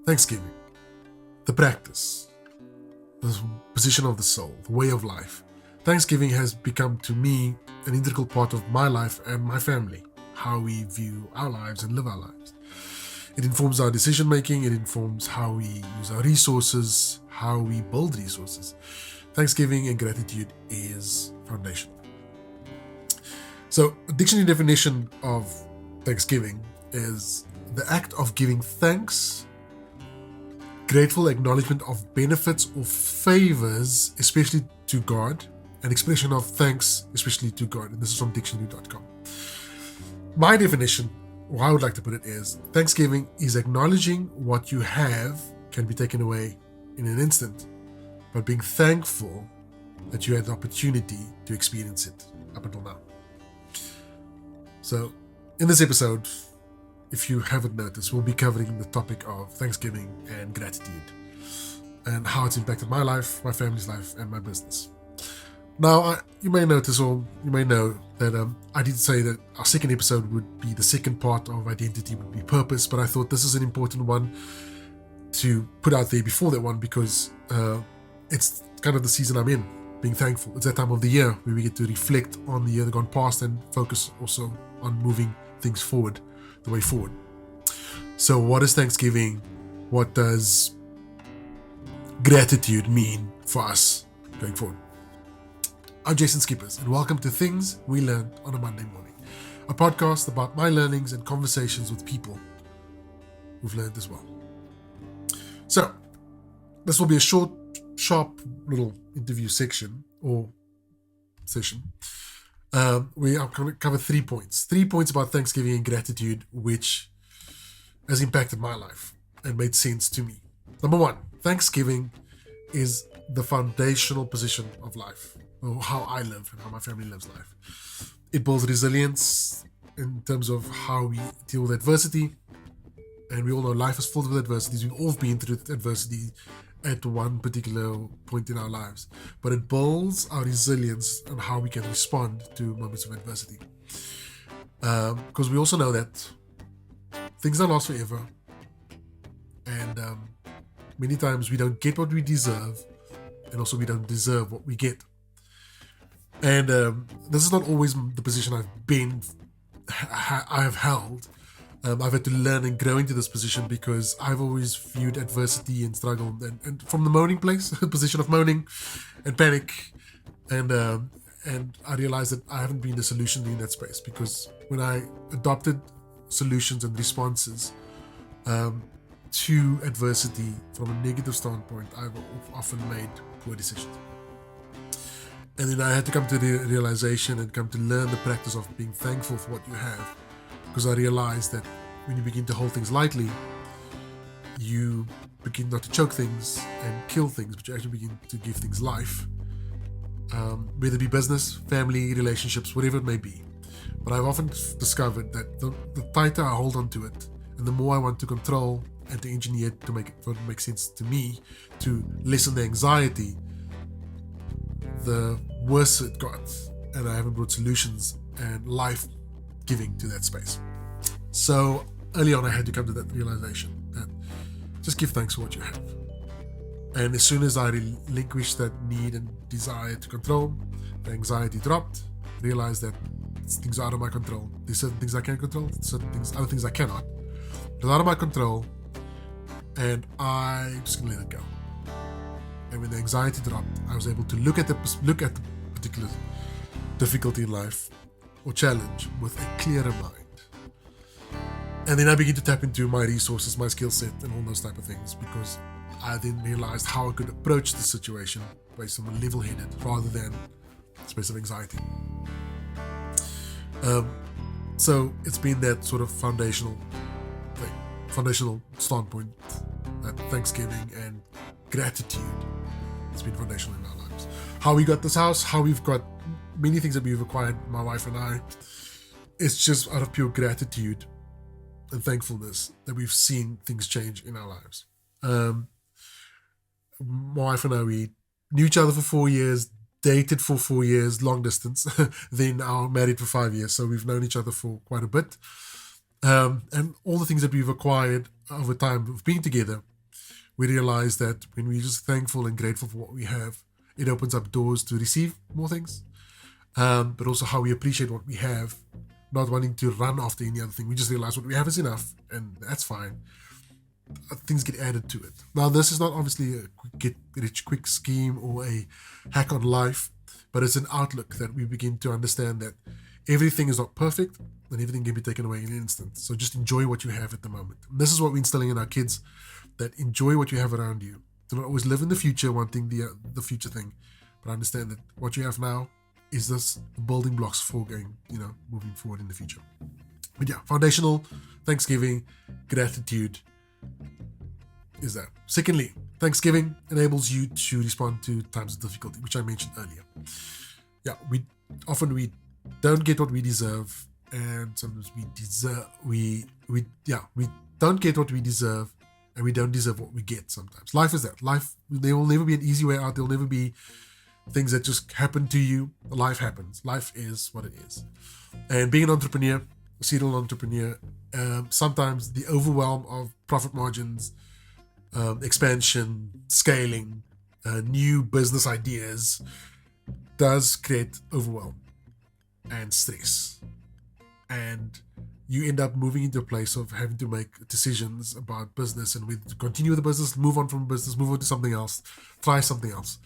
Thanksgiving, the practice, the position of the soul, the way of life. Thanksgiving has become to me an integral part of my life and my family, how we view our lives and live our lives. It informs our decision making, it informs how we use our resources, how we build resources. Thanksgiving and gratitude is foundational. So, a dictionary definition of Thanksgiving is the act of giving thanks, grateful acknowledgement of benefits or favors, especially to God, an expression of thanks, especially to God. And this is from dictionary.com. My definition, or how I would like to put it, is Thanksgiving is acknowledging what you have can be taken away in an instant, but being thankful that you had the opportunity to experience it up until now. So, in this episode, if you haven't noticed, we'll be covering the topic of Thanksgiving and gratitude and how it's impacted my life, my family's life, and my business. Now, you may notice, or you may know, that I did say that our second episode would be the second part of identity, would be purpose, but I thought this is an important one to put out there before that one because it's kind of the season I'm in, being thankful. It's that time of the year where we get to reflect on the year that gone past and focus also on moving things forward, the way forward. So what is Thanksgiving? What does gratitude mean for us going forward? I'm Jason Skippers, and welcome to Things We Learned on a Monday Morning, a podcast about my learnings and conversations with people who've learned as well. So, this will be a short, sharp little interview section or session. We are going to cover 3 points. 3 points about Thanksgiving and gratitude, which has impacted my life and made sense to me. Number 1, Thanksgiving is the foundational position of life, or how I live and how my family lives life. It builds resilience in terms of how we deal with adversity. And we all know life is full of adversities. We've all been through adversity at one particular point in our lives. But it builds our resilience and how we can respond to moments of adversity. Because we also know that things don't last forever. And many times we don't get what we deserve. And also we don't deserve what we get. And this is not always the position I have held. I've had to learn and grow into this position because I've always viewed adversity and struggle and from the moaning place, a position of moaning and panic, and I realized that I haven't been the solution in that space, because when I adopted solutions and responses to adversity from a negative standpoint, I've often made poor decisions. And then I had to come to the realization and come to learn the practice of being thankful for what you have. Because I realized that when you begin to hold things lightly, you begin not to choke things and kill things, but you actually begin to give things life. Whether it be business, family, relationships, whatever it may be. But I've often discovered that the tighter I hold on to it, and the more I want to control and to engineer it to make sense to me, to lessen the anxiety, the worse it got, and I haven't brought solutions and life giving to that space. So early on I had to come to that realization that just give thanks for what you have. And as soon as I relinquished that need and desire to control, the anxiety dropped, realized that things are out of my control. There's certain things I can control, other things I cannot. It's out of my control, and I'm just gonna let it go. And when the anxiety dropped, I was able to look at the particular difficulty in life or challenge with a clearer mind. And then I began to tap into my resources, my skill set, and all those type of things, because I then realized how I could approach the situation based on a level-headed rather than a space of anxiety. So it's been that sort of foundational standpoint, that Thanksgiving and gratitude has been foundational in our lives. How we got this house, how we've got many things that we've acquired, my wife and I, it's just out of pure gratitude and thankfulness that we've seen things change in our lives. My wife and I, we knew each other for 4 years, dated for 4 years, long distance, then are married for 5 years. So we've known each other for quite a bit. And all the things that we've acquired over time of being together we realize that when we're just thankful and grateful for what we have, it opens up doors to receive more things. But also how we appreciate what we have, not wanting to run after any other thing. We just realize what we have is enough, and that's fine. Things get added to it. Now, this is not obviously a get-rich-quick scheme or a hack on life, but it's an outlook that we begin to understand that everything is not perfect and everything can be taken away in an instant. So just enjoy what you have at the moment. And this is what we're instilling in our kids, that enjoy what you have around you. Do not always live in the future wanting the future thing, but understand that what you have now is this building blocks for going, moving forward in the future. But yeah, foundational, Thanksgiving, gratitude is that. Secondly, Thanksgiving enables you to respond to times of difficulty, which I mentioned earlier. Yeah, we don't get what we deserve, and sometimes we don't get what we deserve, and we don't deserve what we get sometimes. Life is that. Life, there will never be an easy way out. There will never be things that just happen to you. Life happens. Life is what it is. And being an entrepreneur, a serial entrepreneur, sometimes the overwhelm of profit margins, expansion, scaling, new business ideas does create overwhelm and stress. And you end up moving into a place of having to make decisions about business and whether to continue with the business, move on from business, move on to something else, try something else.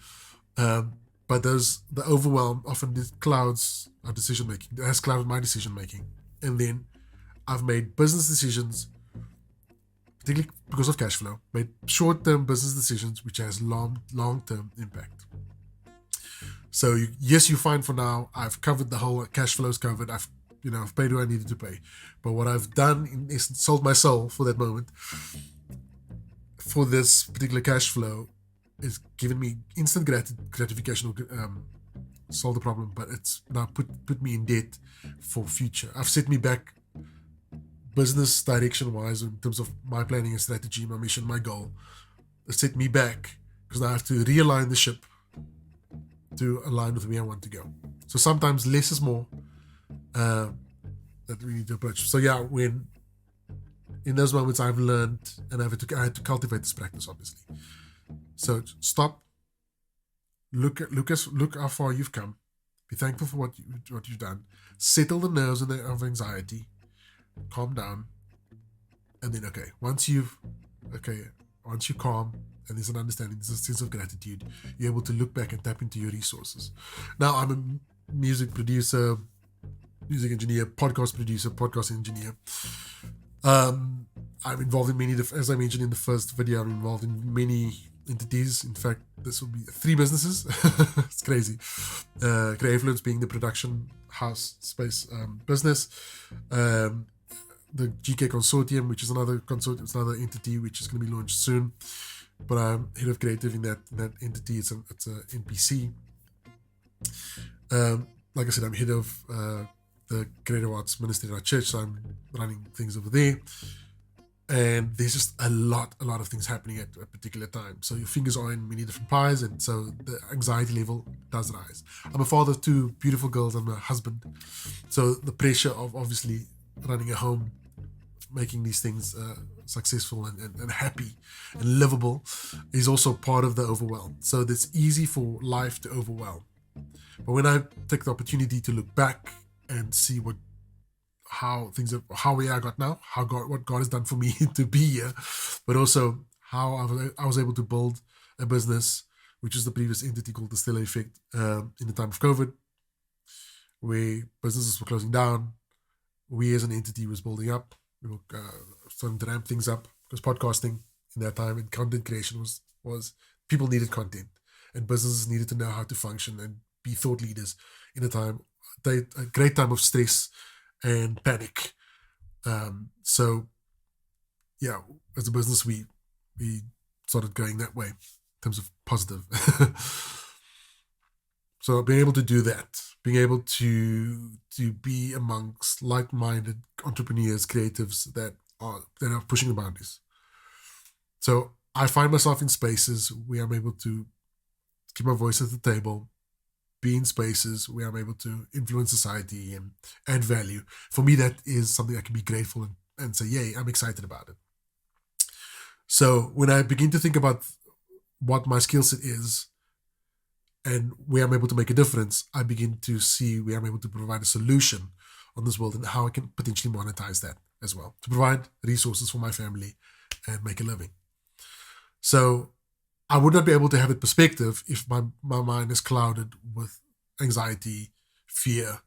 But the overwhelm often clouds our decision making. It has clouded my decision making. And then I've made business decisions, particularly because of cash flow, made short-term business decisions which has long-term impact. So yes, you find for now, I've covered the whole cash flows covered. I've paid what I needed to pay. But what I've done is sold my soul for that moment. For this particular cash flow, it's given me instant gratification, solve the problem, but it's now put me in debt for future. I've set me back business direction wise in terms of my planning and strategy, my mission, my goal. It set me back because now I have to realign the ship to align with where I want to go. So sometimes less is more that we need to approach. So yeah, when in those moments I've learned, and I had to cultivate this practice, obviously. So stop, look how far you've come, be thankful for what you've done, settle the nerves of anxiety, calm down, and then once you calm and there's an understanding, there's a sense of gratitude, you're able to look back and tap into your resources. Now I'm a music producer, music engineer, podcast producer, podcast engineer. I'm involved in many, as I mentioned in the first video, I'm involved in many entities. In fact, this will be 3 businesses. It's crazy. Creafluence being the production house space business. The GK Consortium, which is another consortium, it's another entity which is going to be launched soon. But I'm head of creative in that entity. It's a NPC. Like I said, I'm head of the Creative Arts Ministry at our church, so I'm running things over there. And there's just a lot of things happening at a particular time. So your fingers are in many different pies, and so the anxiety level does rise. I'm a father of 2 beautiful girls. I'm a husband. So the pressure of obviously running a home, making these things successful and happy and livable is also part of the overwhelm. So it's easy for life to overwhelm. But when I take the opportunity to look back and see how we are got now, what God has done for me to be here, but also how I was able to build a business, which is the previous entity called the Stellar Effect, in the time of COVID, where businesses were closing down. We as an entity was building up. We were starting to ramp things up because podcasting in that time and content creation was people needed content, and businesses needed to know how to function and be thought leaders in a great time of stress and panic. So yeah, as a business, we started going that way in terms of positive. So being able to do that, being able to be amongst like-minded entrepreneurs, creatives that are pushing the boundaries. So I find myself in spaces where I'm able to keep my voice at the table, be in spaces where I'm able to influence society and add value. For me, that is something I can be grateful and say, yay, I'm excited about it. So when I begin to think about what my skill set is and where I'm able to make a difference, I begin to see where I'm able to provide a solution on this world and how I can potentially monetize that as well, to provide resources for my family and make a living. So I would not be able to have a perspective if my mind is clouded with anxiety, fear,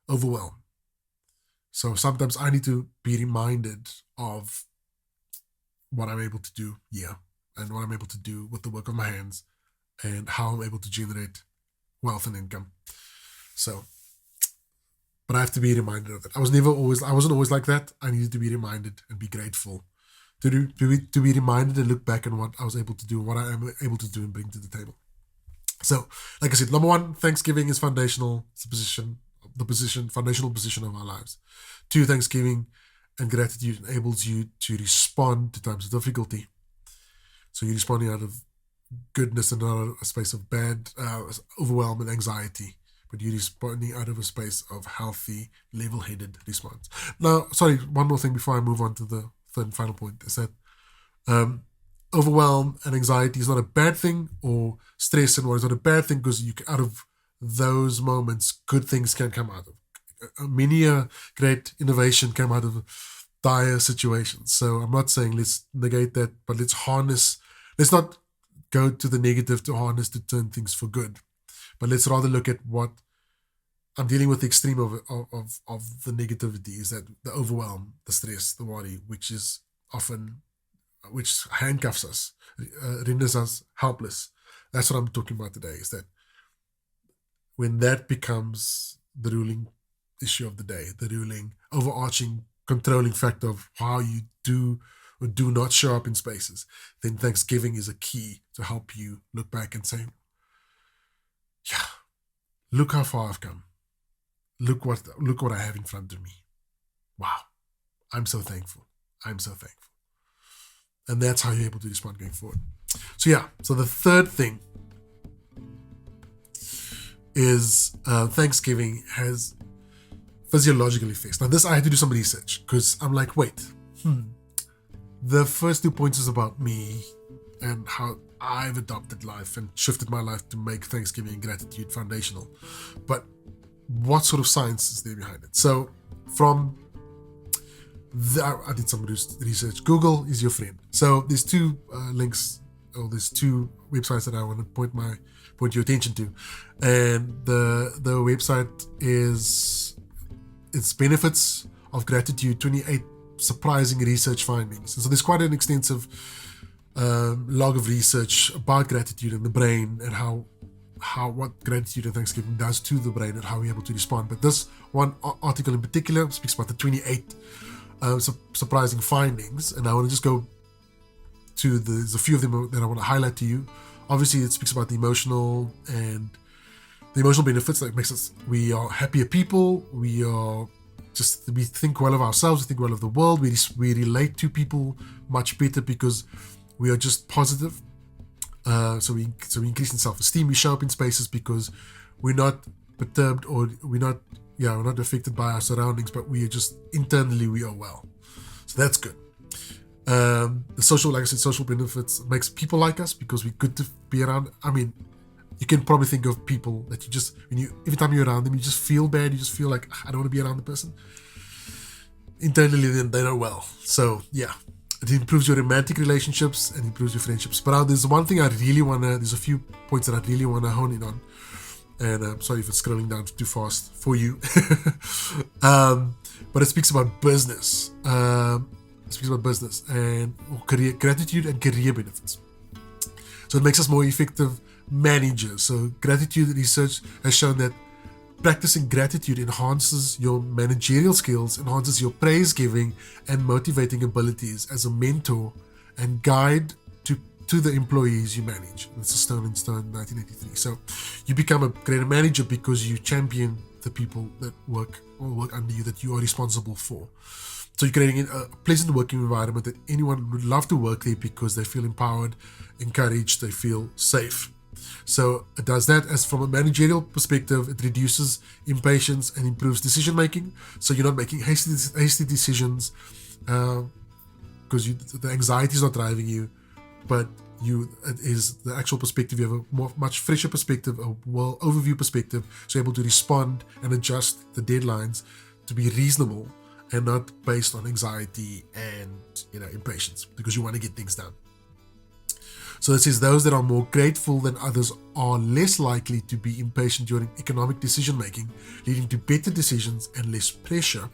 overwhelm. So sometimes I need to be reminded of what I'm able to do here and what I'm able to do with the work of my hands and how I'm able to generate wealth and income. So, but I have to be reminded of it. I wasn't always like that. I needed to be reminded and be grateful to be reminded and look back on what I was able to do, what I am able to do and bring to the table. So, like I said, number one, Thanksgiving is foundational. It's foundational position of our lives. 2, Thanksgiving and gratitude enables you to respond to times of difficulty. So you're responding out of goodness and not out of a space of bad, overwhelm and anxiety, but you're responding out of a space of healthy, level-headed response. Now, sorry, one more thing before I move on to the third and final point is that overwhelm and anxiety is not a bad thing, or stress and worry is not a bad thing, because out of those moments, good things can come out of. Many a great innovation came out of dire situations. So I'm not saying let's negate that, but let's not go to the negative to harness to turn things for good. But let's rather look at what I'm dealing with. The extreme of the negativity is that the overwhelm, the stress, the worry, which handcuffs us, renders us helpless. That's what I'm talking about today, is that when that becomes the ruling issue of the day, the ruling, overarching, controlling factor of how you do or do not show up in spaces, then Thanksgiving is a key to help you look back and say, yeah, look how far I've come. Look what I have in front of me. Wow. I'm so thankful. And that's how you're able to respond going forward. So the third thing is Thanksgiving has physiological effects. Now this, I had to do some research because I'm like, wait, the first 2 points is about me and how I've adopted life and shifted my life to make Thanksgiving and gratitude foundational. But what sort of science is there behind it? So I did some research. Google is your friend. So there's 2 links, or there's 2 websites that I want to point your attention to. And the website is its benefits of gratitude, 28 surprising research findings. And so there's quite an extensive log of research about gratitude and the brain, and what gratitude and Thanksgiving does to the brain and how we're able to respond. But this one article in particular speaks about the 28 surprising findings, and I want to just go to there's a few of them that I want to highlight to you. Obviously, it speaks about the emotional benefits that makes us, we are happier people, we think well of ourselves, we think well of the world, we relate to people much better because we are just positive. So we increase in self-esteem. We show up in spaces because we're not perturbed, or we're not affected by our surroundings, but we are just internally, we are well. So that's good. The social benefits makes people like us because we're good to be around. I mean, you can probably think of people that every time you're around them, you just feel bad. You just feel like, I don't want to be around the person. Internally, then they know well. So yeah, it improves your romantic relationships and improves your friendships. But there's one thing there's a few points that I really want to hone in on. And I'm sorry if it's scrolling down too fast for you. But it speaks about business. And career, gratitude and career benefits. So it makes us more effective managers. So gratitude research has shown that practicing gratitude enhances your managerial skills, enhances your praise giving and motivating abilities as a mentor and guide to the employees you manage. That's a Stone and Stone 1983. So you become a greater manager because you champion the people that work under you, that you are responsible for. So you're creating a pleasant working environment that anyone would love to work there because they feel empowered, encouraged, they feel safe. So it does that. As from a managerial perspective, it reduces impatience and improves decision making. So you're not making hasty decisions, because because the anxiety is not driving you, but it is the actual perspective. You have a much fresher perspective, a well overview perspective, so you're able to respond and adjust the deadlines to be reasonable and not based on anxiety and impatience, because you want to get things done. So it says those that are more grateful than others are less likely to be impatient during economic decision making, leading to better decisions and less pressure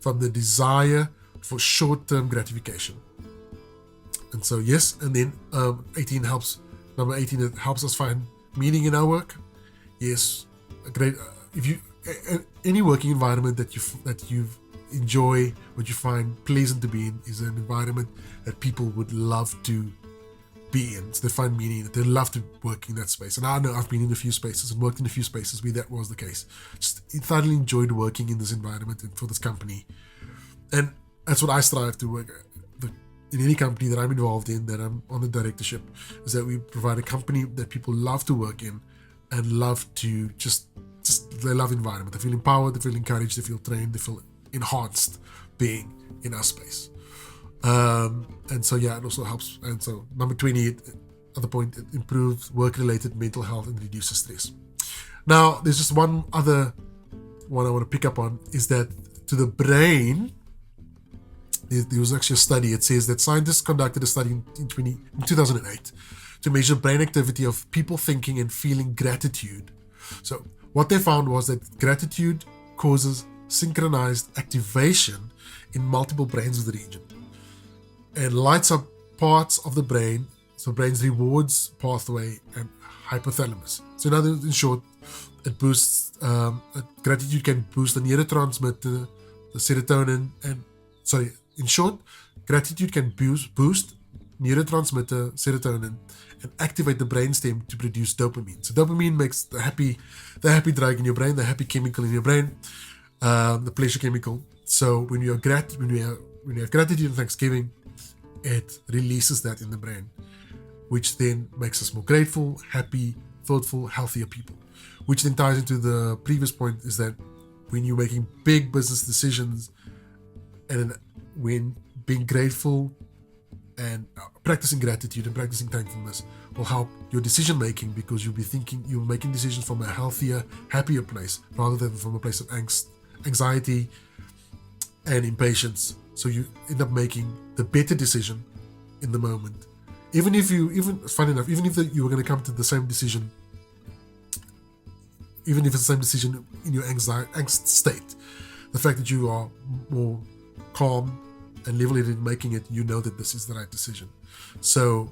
from the desire for short-term gratification. And so yes, and then number 18, it helps us find meaning in our work. Yes, a great if you any working environment that you enjoy, what you find pleasant to be in, is an environment that people would love to be in. So they find meaning in it. They love to work in that space. And I know I've been in a few spaces and worked in a few spaces where that was the case. Just thoroughly enjoyed working in this environment and for this company. And that's what I strive to work in any company that I'm involved in, that I'm on the directorship, is that we provide a company that people love to work in and love to they love the environment. They feel empowered, they feel encouraged, they feel trained, they feel enhanced being in our space. And so it also helps. And so number 20, other point, it improves work-related mental health and reduces stress. Now, there's just one other one I want to pick up on, is that to the brain, there was actually a study. It says that scientists conducted a study in 2008 to measure brain activity of people thinking and feeling gratitude. So what they found was that gratitude causes synchronized activation in multiple brains of the region and lights up parts of the brain, so brain's rewards pathway and hypothalamus. So in short, it boosts gratitude can boost the neurotransmitter, the serotonin, in short, gratitude can boost neurotransmitter serotonin and activate the brainstem to produce dopamine. So dopamine makes the happy drug in your brain, the happy chemical in your brain, the pleasure chemical. So when you have gratitude and thanksgiving, it releases that in the brain, which then makes us more grateful, happy, thoughtful, healthier people. Which then ties into the previous point, is that when you're making big business decisions, and when being grateful and practicing gratitude and practicing thankfulness will help your decision making, because you're making decisions from a healthier, happier place rather than from a place of anxiety and impatience. So you end up making the better decision in the moment. Even if you were going to come to the same decision, even if it's the same decision in your angst state, the fact that you are more calm and level-headed in making it, you know that this is the right decision. So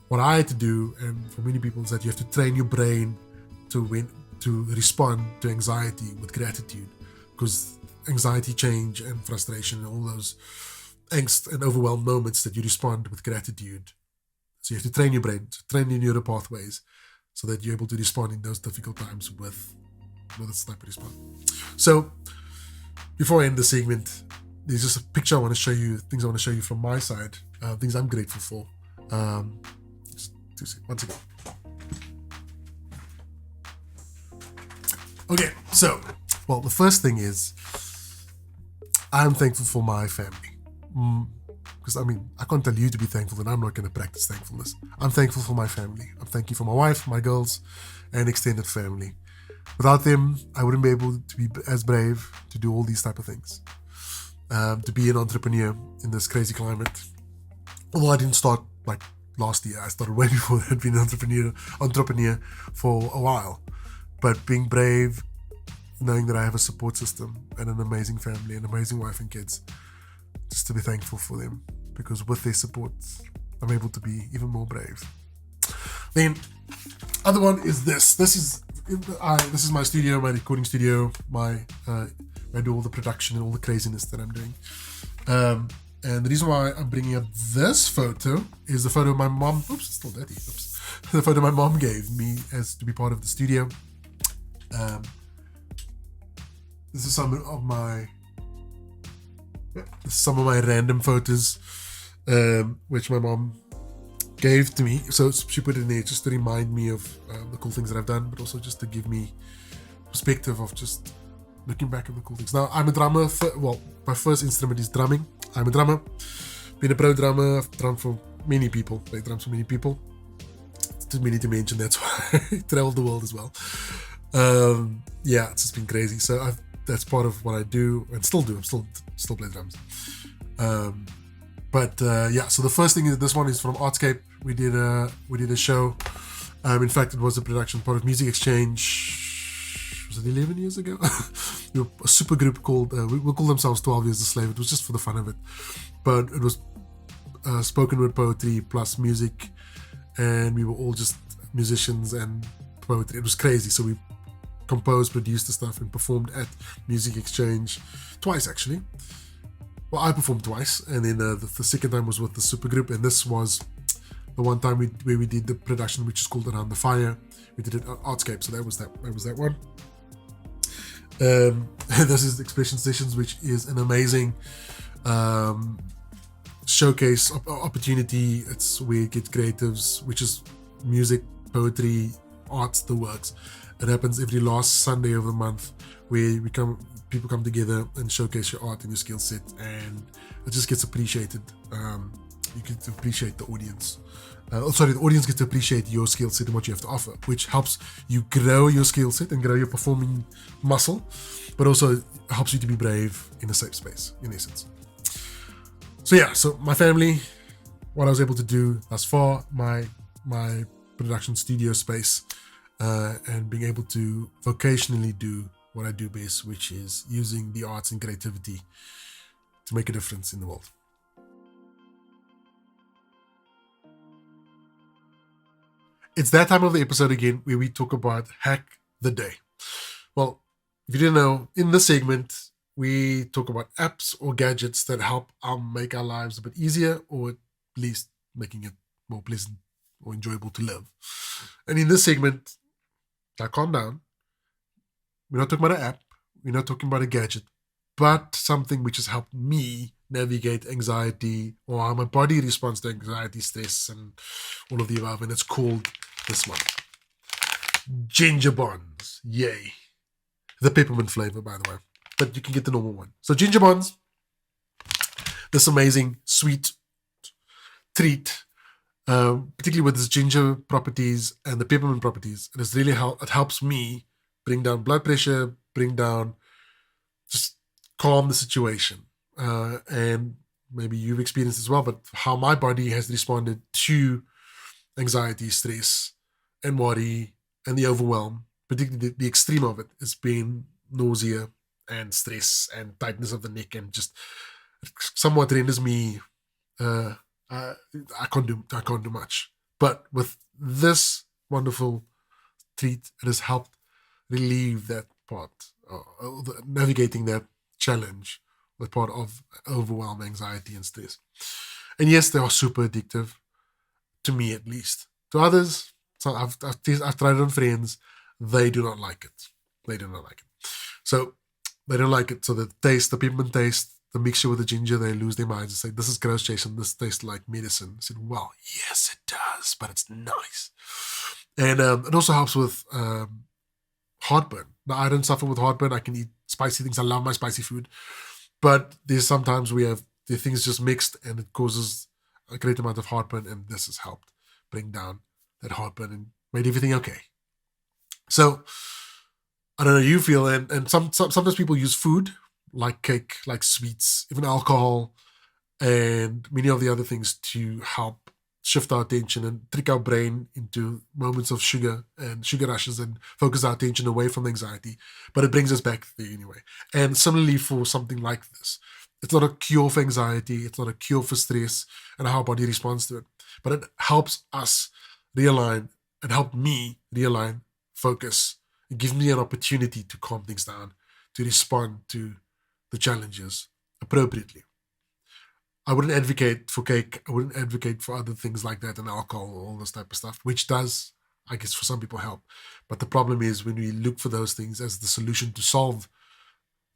what I had to do, and for many people, is that you have to train your brain to respond to anxiety with gratitude, because anxiety, change, and frustration, and all those angst and overwhelmed moments, that you respond with gratitude. So you have to train your brain, to train your neural pathways, so that you're able to respond in those difficult times with this type of response. So before I end the segment, there's just a picture I want to show you, things I want to show you from my side, things I'm grateful for. Once again. Okay, so, the first thing is, I'm thankful for my family. Because, I can't tell you to be thankful, and I'm not going to practice thankfulness. I'm thankful for my family. I'm thankful for my wife, my girls, and extended family. Without them, I wouldn't be able to be as brave to do all these type of things. To be an entrepreneur in this crazy climate. Although I didn't start like last year, I started way before that, being an entrepreneur for a while. But being brave, knowing that I have a support system and an amazing family, an amazing wife and kids, just to be thankful for them, because with their support, I'm able to be even more brave. Then, other one is this. This is my studio, my recording studio, I do all the production and all the craziness that I'm doing. And the reason why I'm bringing up this photo is the photo my mom, it's still dirty, the photo my mom gave me as to be part of the studio. This is some of my random photos, which my mom gave to me. So she put it in there just to remind me of the cool things that I've done, but also just to give me perspective of just looking back at the cool things. Now, I'm a drummer. My first instrument is drumming. I'm a drummer. Been a pro drummer. I've drummed for many people. Played drums for many people. It's too many to mention. That's why I traveled the world as well. Yeah, it's just been crazy. So that's part of what I do and still do. I'm still play drums. Yeah, so the first thing is this one is from Artscape. We did a show. In fact, it was a production part of Music Exchange. Was it 11 years ago? We were a super group called we call themselves 12 Years a Slave. It was just for the fun of it, but it was spoken word poetry plus music, and we were all just musicians and poetry. It was crazy. So we composed, produced the stuff, and performed at Music Exchange twice actually. Well, I performed twice, and then the second time was with the supergroup, and this was the one time where we did the production, which is called Around the Fire. We did it at Artscape, so that was that one. This is Expression Sessions, which is an amazing showcase opportunity. It's where you get creatives, which is music, poetry, arts, the works. It happens every last Sunday of the month, where people come together and showcase your art and your skill set, and it just gets appreciated. You get to appreciate the audience. The audience gets to appreciate your skill set and what you have to offer, which helps you grow your skill set and grow your performing muscle, but also helps you to be brave in a safe space, in essence. So my family, what I was able to do thus far, my production studio space, and being able to vocationally do what I do best, which is using the arts and creativity to make a difference in the world. It's that time of the episode again where we talk about Hack the Day. Well, if you didn't know, in this segment, we talk about apps or gadgets that help make our lives a bit easier, or at least making it more pleasant or enjoyable to live. And in this segment, now calm down. We're not talking about an app. We're not talking about a gadget, but something which has helped me navigate anxiety, or how my body responds to anxiety, stress, and all of the above. And it's called this one. Ginger Bonds. Yay. The peppermint flavor, by the way. But you can get the normal one. So Ginger Bonds, this amazing sweet treat, particularly with its ginger properties and the peppermint properties. It helps me bring down blood pressure, just calm the situation. And maybe you've experienced as well, but how my body has responded to anxiety, stress, and worry, and the overwhelm, particularly the extreme of it, has been nausea and stress and tightness of the neck, and just somewhat renders me I can't do much. But with this wonderful treat, it has helped relieve that part, navigating that challenge, the part of overwhelm, anxiety, and stress. And yes, they are super addictive, to me at least. To others, so I've tried it on friends, they do not like it. So they don't like it. So the peppermint taste, the mixture with the ginger, they lose their minds and say, "This is gross, Jason. This tastes like medicine." I said, "Well, yes, it does, but it's nice." And it also helps with heartburn. Now, I don't suffer with heartburn. I can eat spicy things. I love my spicy food. But there's sometimes the things just mixed, and it causes a great amount of heartburn, and this has helped bring down that heartburn and made everything okay. So I don't know how you feel, and sometimes people use food like cake, like sweets, even alcohol, and many of the other things to help shift our attention and trick our brain into moments of sugar and sugar rushes and focus our attention away from anxiety. But it brings us back there anyway. And similarly for something like this, it's not a cure for anxiety, it's not a cure for stress and how our body responds to it, but it helps us realign and help me realign, focus. It gives me an opportunity to calm things down, to respond to the challenges appropriately. I wouldn't advocate for cake. I wouldn't advocate for other things like that and alcohol, all this type of stuff, which does, I guess, for some people help. But the problem is when we look for those things as the solution to solve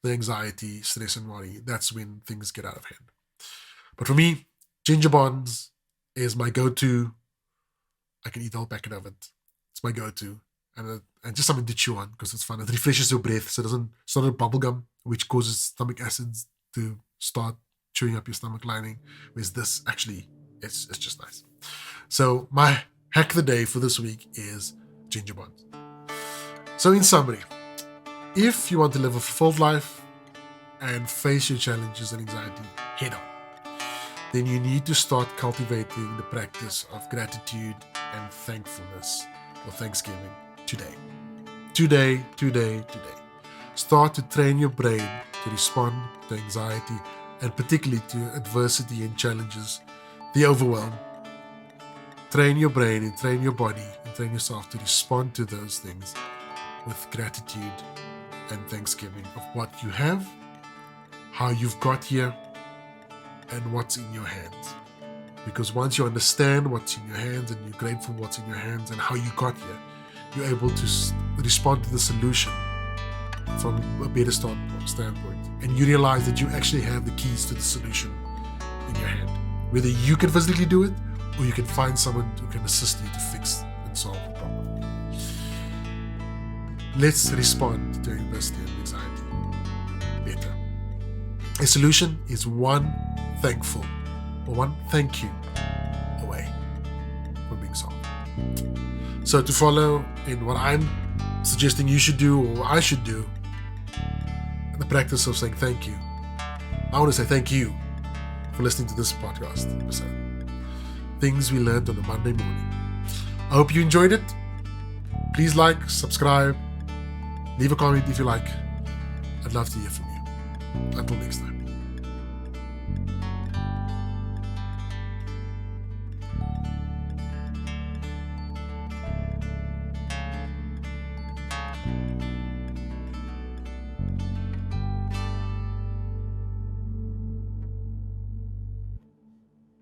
the anxiety, stress, and worry, that's when things get out of hand. But for me, Ginger Bonds is my go-to. I can eat a whole packet of it. It's my go-to. And just something to chew on because it's fun. It refreshes your breath, so it's not a bubble gum, which causes stomach acids to start chewing up your stomach lining, whereas this actually, it's just nice. So my hack of the day for this week is ginger bonds. So in summary, if you want to live a fulfilled life and face your challenges and anxiety head on, then you need to start cultivating the practice of gratitude and thankfulness or Thanksgiving today. Today. Start to train your brain to respond to anxiety and particularly to adversity and challenges, the overwhelm. Train your brain and train your body and train yourself to respond to those things with gratitude and thanksgiving of what you have, how you've got here, and what's in your hands. Because once you understand what's in your hands and you're grateful what's in your hands and how you got here, you're able to respond to the solution from a better standpoint. And you realize that you actually have the keys to the solution in your hand. Whether you can physically do it or you can find someone who can assist you to fix and solve the problem. Let's respond to adversity and anxiety better. A solution is one thankful or one thank you away from being solved. So to follow in what I'm suggesting you should do or I should do, the practice of saying thank you, I want to say thank you for listening to this podcast episode. Things we learned on a Monday morning. I hope you enjoyed it. Please like, subscribe, leave a comment if you like. I'd love to hear from you. Until next time.